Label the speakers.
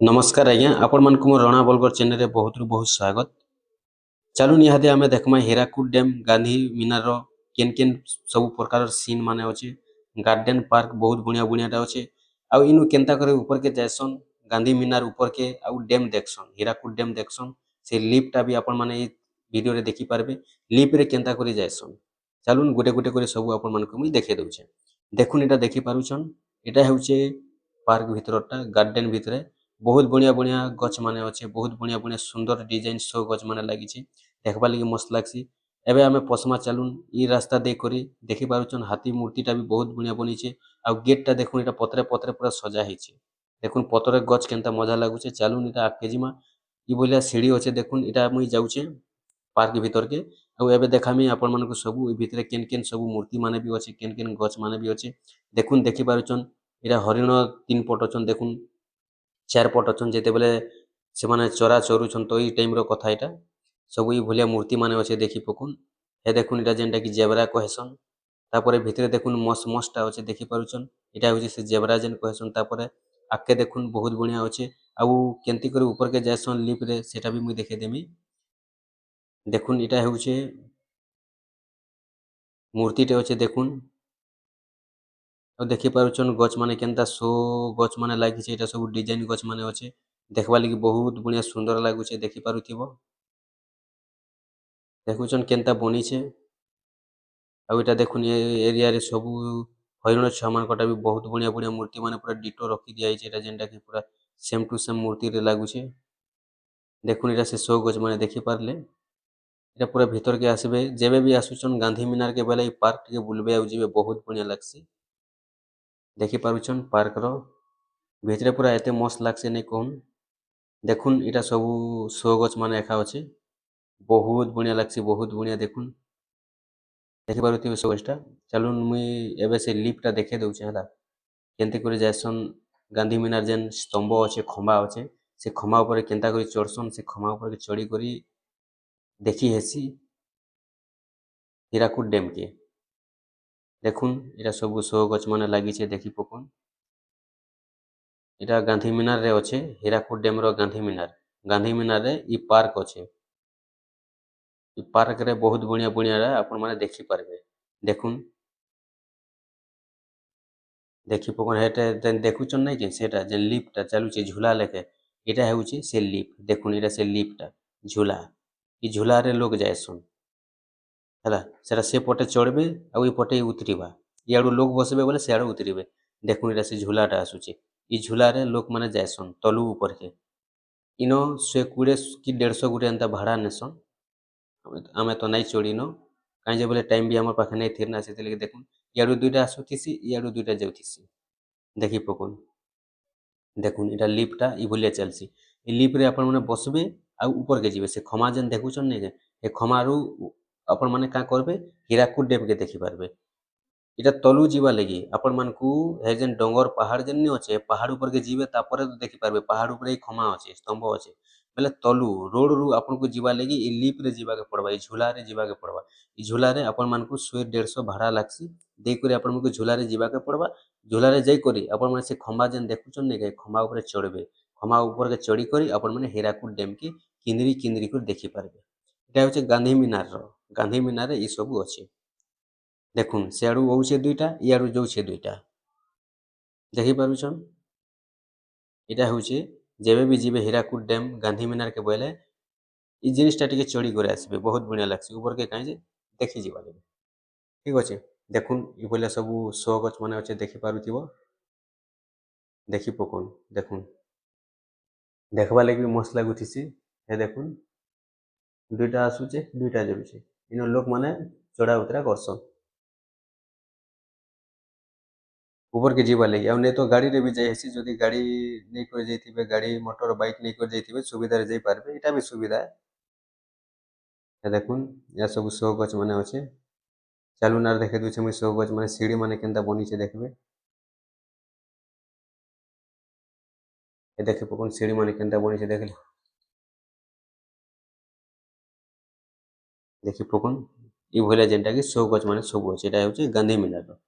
Speaker 1: नमस्कार आज्ञा आपण मानक मोर रणा बोलकर चैनल रे बहुत बहुत स्वागत। चलू निहादे आमे देखमा हीराकुद डैम गांधी मीनार रो केन केन सब प्रकार सीन माने अछि। गार्डन पार्क बहुत बुनिया बुनियाटा अछि। आउ इनु केनता करे ऊपर के जायसन गांधी मीनार ऊपर के आउ डैम देखसन हीराकुद डैम देखसन से लिफ्टटा भी आपण माने वीडियो रे देखि पारबे। लिफ्ट रे केनता करे जायसन चलून गुटे गुटे करे सब आपण मानक मुई देखे दउछे। देखुन एटा देखि पारुछन एटा हेउचे पार्क भितरटा गार्डन भितरे बहुत बढ़िया बढ़िया गछ माने अच्छे बहुत बढ़िया बढ़िया सुंदर डिजाइन शो गछ माने लगी देखबा लगी मस्त लागसी। एबे आमे पसमा चलून ई रास्ता दे करी देखि पारुछन हाथी मूर्तिटा भी बहुत बढ़िया बनी छे। आ गेटटा देखुन एटा पत्रे पत्रे पूरा सजा ହେଇଛି देखुन पत्रे गछ केनता मजा लागुछे। चलून एटा आगे जिमा ई बोलिया सीढ़ी अच्छे देखुन एटा मुई जाउछे पार्क भीतर के। आ एबे देखामी आपण मानको सब ई भितरे केन केन सब मूर्ति माने भी अच्छे केन केन गछ माने भी अच्छे देखुन देखि पारुछन एटा हरिण तीन पट अछन देखुन चार पट अछन जेते बेले से माने चरा चरुछन तो ई टाइम रो कथा एटा सब ई भलिया मूर्ति माने अच्छे देखि पकुन हे देखुन एटा जेनटा कि जेब्रा कहसन। तापरे भितरे देखुन मस्त मस्तटा अच्छे देखि पारुछन एटा होची से जेब्रा जेन कहसन। तापरे आके देखुन बहुत बढ़िया अच्छे आउ केंती करे ऊपर के जायसन लिफ्ट रे सेटा भी मुई देखे देमी। देखुन एटा हेउचे मूर्तिटे अच्छे देखुन और देखि पारुछन गछ माने केनता सो गछ माने लागि छे एटा सब डिजाइन गछ माने अच्छे देखबा लगी बहुत बढ़िया सुंदर लागुछे देखि पारुथिबो। देखुछन केनता बनी छे आ एटा देखुन ए एरिया रे सब हरिण छुआ मानकटा भी बहुत बढ़िया बढ़िया मूर्ति माने पूरा डिटो रखी दिया छे एटा जेनटा कि पूरा सेम टू सेम मूर्ति रे लागुछे। देखुन एटा से शो गछ माने देखि पारले एटा पूरा भीतर के आसबे जेबे भी आसुछन गांधी मीनार के बेले ई पार्क के बुलबे आउ जिबे बहुत बढ़िया लागसी। देखि पारुछन पार्क रो भितरे पूरा एते मस्त लागसे नै कहून देखुन एटा सब शो गछ माने एका अछि बहुत बढ़िया लागसी बहुत बढ़िया देखुन देखि पारुथिबे शो गछटा। चलून मुई एबे से लिफ्टटा देखे दउछे हला केनते करे जायसन गांधी मीनार जेन स्तंभ अच्छे खंबा अच्छे से खंबा ऊपर केनता करे चढ़सन से खंबा ऊपर के चढ़ी करी देखी हेसी हीराकुद डैम के। देखुन एटा सब शो गछ माने लागि छे देखि पकुन एटा गांधी मीनार रे अच्छे हीराकुद डैम रो गांधी मीनार रे ई पार्क अच्छे ई पार्क रे बहुत बढ़िया बढ़िया आपण माने देखि पारबे। देखुन देखि पकुन हेटे जेन देखुछन नै कि सेटा जे लिफ्टटा चालुछे झूला लेके एटा हेउचे से लिफ्ट देखुन एटा से लिफ्टटा झूला ई झूला रे लोग जायसन हला सेटा से पटे चढ़बे आ ई पटे उतरिबा इयाडू लोग बसबे बोले सियाडू उतरिबे। देखुन एटा से झूलाटा आसुचे ई झूला रे लोक माने जायसन तलु ऊपर के इनो 120 कि 150 गुटे एंता भाड़ा नेसन आमे तो नाइ चढ़िनो काई जे बोले टाइम भी हमर पाखे नै थिरना सेते लगे देखुन इयाडू दुइटा आसुथिसी इयाडू दुइटा जाउथिसी देखि पकुन देखुन एटा लिफ्टटा ई भलिया चलसी ई लिफ्ट रे आपण माने बसबे आ ऊपर के जिवे से खमा जेन देखुछन नै के ए खमारू आपण माने का करबे हीराकुद डैम के देखि पारबे। एटा तलु जीवा लगी आपण मानकू हे जेन डोंगर पहाड़ जेन नै अच्छे पहाड़ ऊपर के जीवे तापरे तो देखि पारबे पहाड़ ऊपर ही खमा अच्छे स्तंभ अच्छे बेले तलु रोड रु आपण को जीवा लगी ई लिफ्ट रे जीवा के पड़बा ई झूला रे जीवा के पड़बा ई झूला रे आपण मानकू 100-150 भाड़ा लागसी देई करी आपण मानकू झूला रे जीवा के पड़बा। झूला रे जाई करी आपण माने से खंबा जेन देखुछन नै के खंबा ऊपर चढ़बे खंबा ऊपर के चढ़ी करी आपण माने हीराकुद डैम के किंदरी किंदरी कर देखि पारबे। एटा होचे गांधी मीनार रो गांधी मीनार रे ई सब अच्छे देखुन सियाडू होउछे दुइटा इयाडू जाउछे दुइटा देखि पारुछन एटा होउछे जेबे भी जीबे हीराकुद डैम गांधी मीनार के बोले ई जिनिसटा टिके चढ़ी करे आसबे बहुत बढ़िया लागसी ऊपर के काई जे देखि जीवा लगे ठीक अच्छे। देखुन ई बोले सब शो गछ माने अच्छे देखि पारुथिबो देखि पकुन देखुन देखबा लगी भी मस्त लागुथिसी हे देखुन दुइटा आसुचे दुइटा जाउछे इनो लोक माने चढ़ा उतरा करसन ऊपर के जीवा लगी नै तो गाड़ी रे भी जाई हेसी जदि गाड़ी नै कर जाइथिबे गाड़ी मोटर बाइक नै कर जाइथिबे सुविधा रे जाई पारबे एटा भी सुविधा है देखुन या सब शो गछ माने अच्छे। चलून आर देखे दउछे मुई शो गछ माने सीढ़ी माने केनता बनी छे देखबे ए देखे पकुन सीढ़ी माने केनता बनी छे देखले देखि पकुन ई भलिया जेनटा कि शो गछ माने सब अच्छे एटा होचे गांधी मीनार।